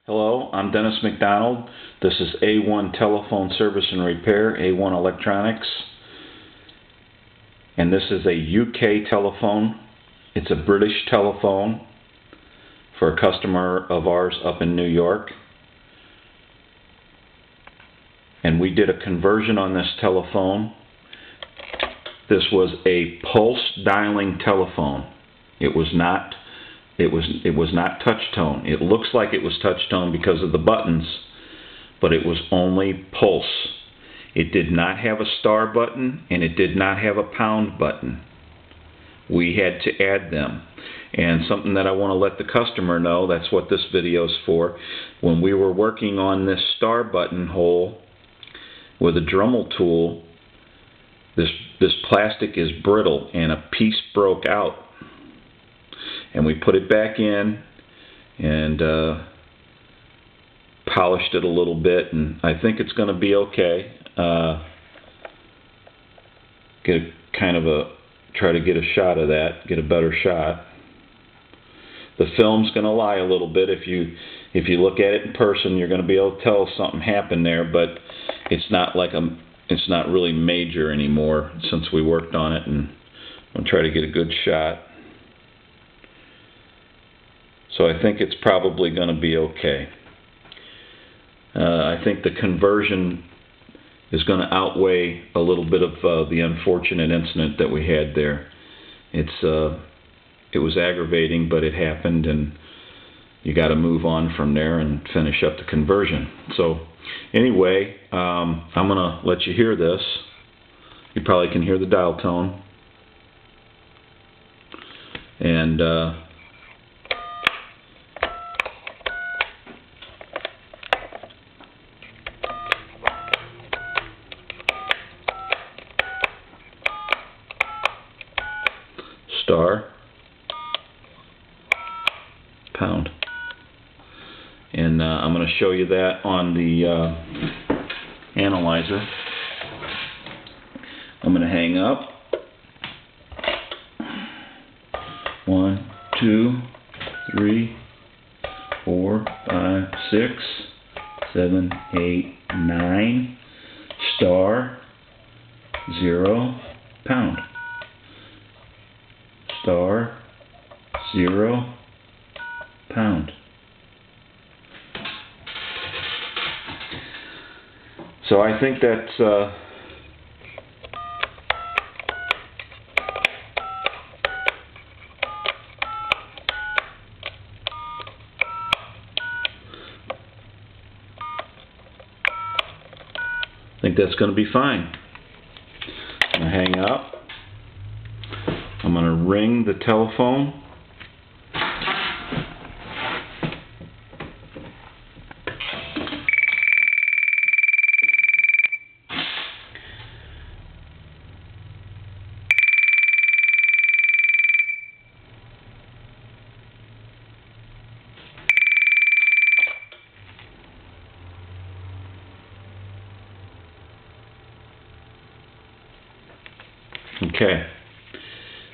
Hello, I'm Dennis McDonald. This is A1 Telephone Service and Repair, A1 Electronics. And this is a UK telephone. It's a British telephone for a customer of ours up in New York. And we did a conversion on this telephone. This was a pulse dialing telephone. It was not touch tone. It looks like it was touch tone because of the buttons, but it was only pulse. It did not have a star button and it did not have a pound button. We had to add them. And something that I want to let the customer know, that's what this video is for. When we were working on this star button hole with a Dremel tool, this plastic is brittle and a piece broke out. And we put it back in and polished it a little bit, and I think it's going to be okay. Try to get a shot of that, get a better shot. The film's going to lie a little bit. If you look at it in person, you're going to be able to tell something happened there, but it's not really major anymore since we worked on it, and I'm going to try to get a good shot. So I think it's probably going to be okay. I think the conversion is going to outweigh a little bit of the unfortunate incident that we had there. It was aggravating, but it happened, and you got to move on from there and finish up the conversion. So anyway, I'm going to let you hear this. You probably can hear the dial tone. And star, pound. And I'm going to show you that on the analyzer. I'm going to hang up. 1, 2, 3, 4, 5, 6, 7, 8, 9. Star, 0, pound. Star, 0, pound. So I think that's going to be fine. I'm going to hang up. I'm going to ring the telephone. Okay.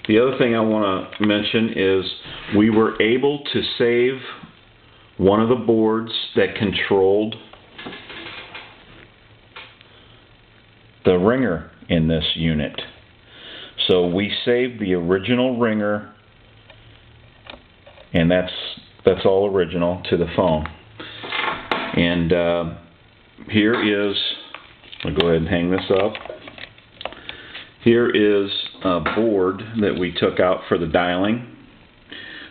The other thing I want to mention is we were able to save one of the boards that controlled the ringer in this unit. So we saved the original ringer, and that's all original to the phone. And here is, I'll go ahead and hang this up. Here is a board that we took out for the dialing.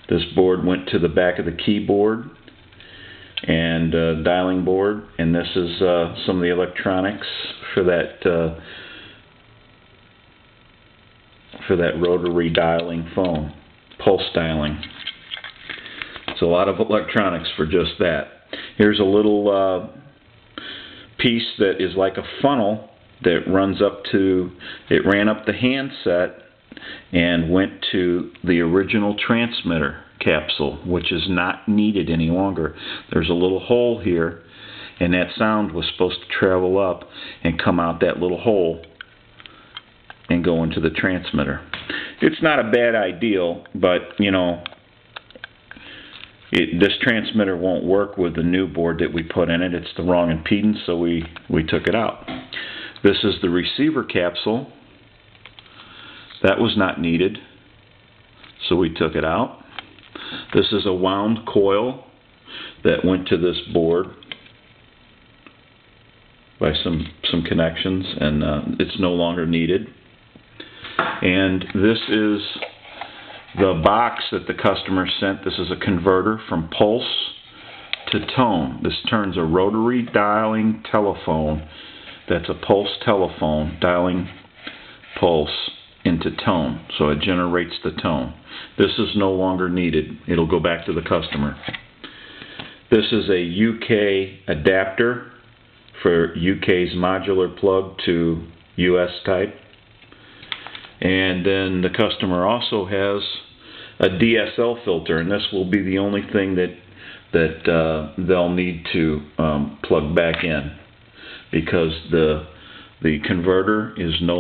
This board went to the back of the keyboard and dialing board, and this is some of the electronics for that rotary dialing phone, pulse dialing. It's a lot of electronics for just that. Here's a little piece that is like a funnel that runs up to, it ran up the handset and went to the original transmitter capsule, which is not needed any longer. There's a little hole here, and that sound was supposed to travel up and come out that little hole and go into the transmitter. It's not a bad idea, but you know, this transmitter won't work with the new board that we put in it. It's the wrong impedance, so we took it out. This is the receiver capsule. That was not needed, so we took it out. This is a wound coil that went to this board by some connections, and it's no longer needed. And this is the box that the customer sent. This is a converter from pulse to tone. This turns a rotary dialing telephone, that's a pulse telephone, dialing pulse into tone, so it generates the tone. This is no longer needed. It'll go back to the customer. This is a UK adapter for UK's modular plug to US type. And then the customer also has a DSL filter, and this will be the only thing that they'll need to plug back in, because the converter is no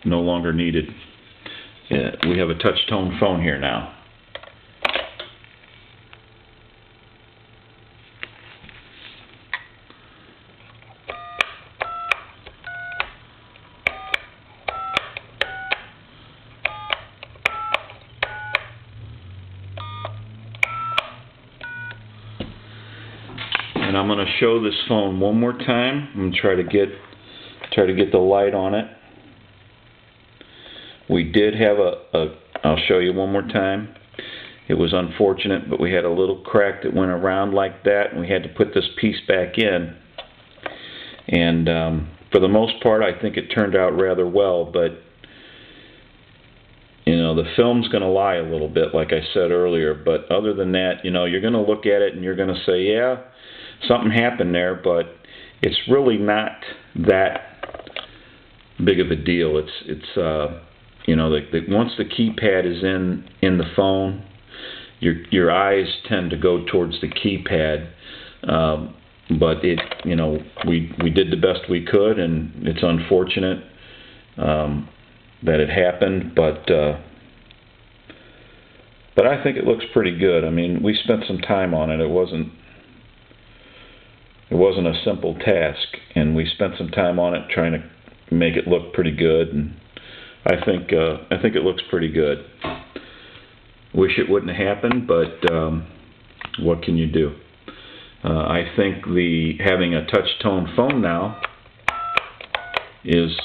longer needed. We have a touch tone phone here now. And I'm going to show this phone one more time. I'm going to try to get the light on it. We did have I'll show you one more time. It was unfortunate, but we had a little crack that went around like that, and we had to put this piece back in. And for the most part, I think it turned out rather well, but you know, the film's going to lie a little bit, like I said earlier. But other than that, you know, you're going to look at it and you're going to say, yeah, something happened there, but it's really not that big of a deal. It's you know, once the keypad is in the phone, your eyes tend to go towards the keypad. But you know, we did the best we could, and it's unfortunate that it happened, but I think it looks pretty good. I mean, we spent some time on it. It wasn't a simple task, and we spent some time on it trying to make it look pretty good, and I think it looks pretty good. Wish it wouldn't have happened, but what can you do? I think having a touch tone phone now is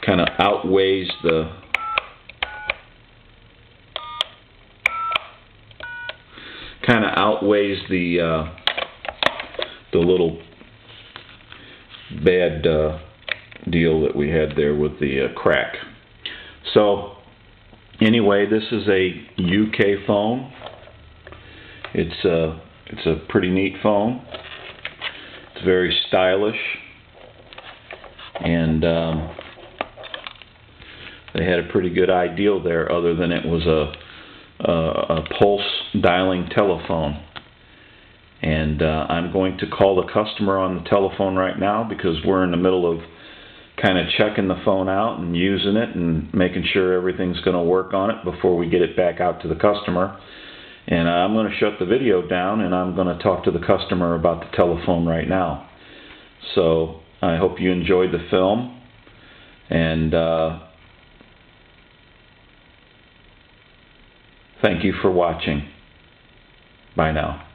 kind of outweighs the little bad deal that we had there with the crack. So anyway, this is a UK phone. It's a pretty neat phone. It's very stylish, and they had a pretty good idea there, other than it was a pulse dialing telephone. And I'm going to call the customer on the telephone right now, because we're in the middle of kind of checking the phone out and using it and making sure everything's going to work on it before we get it back out to the customer. And I'm going to shut the video down, and I'm going to talk to the customer about the telephone right now. So I hope you enjoyed the film, and thank you for watching. Bye now.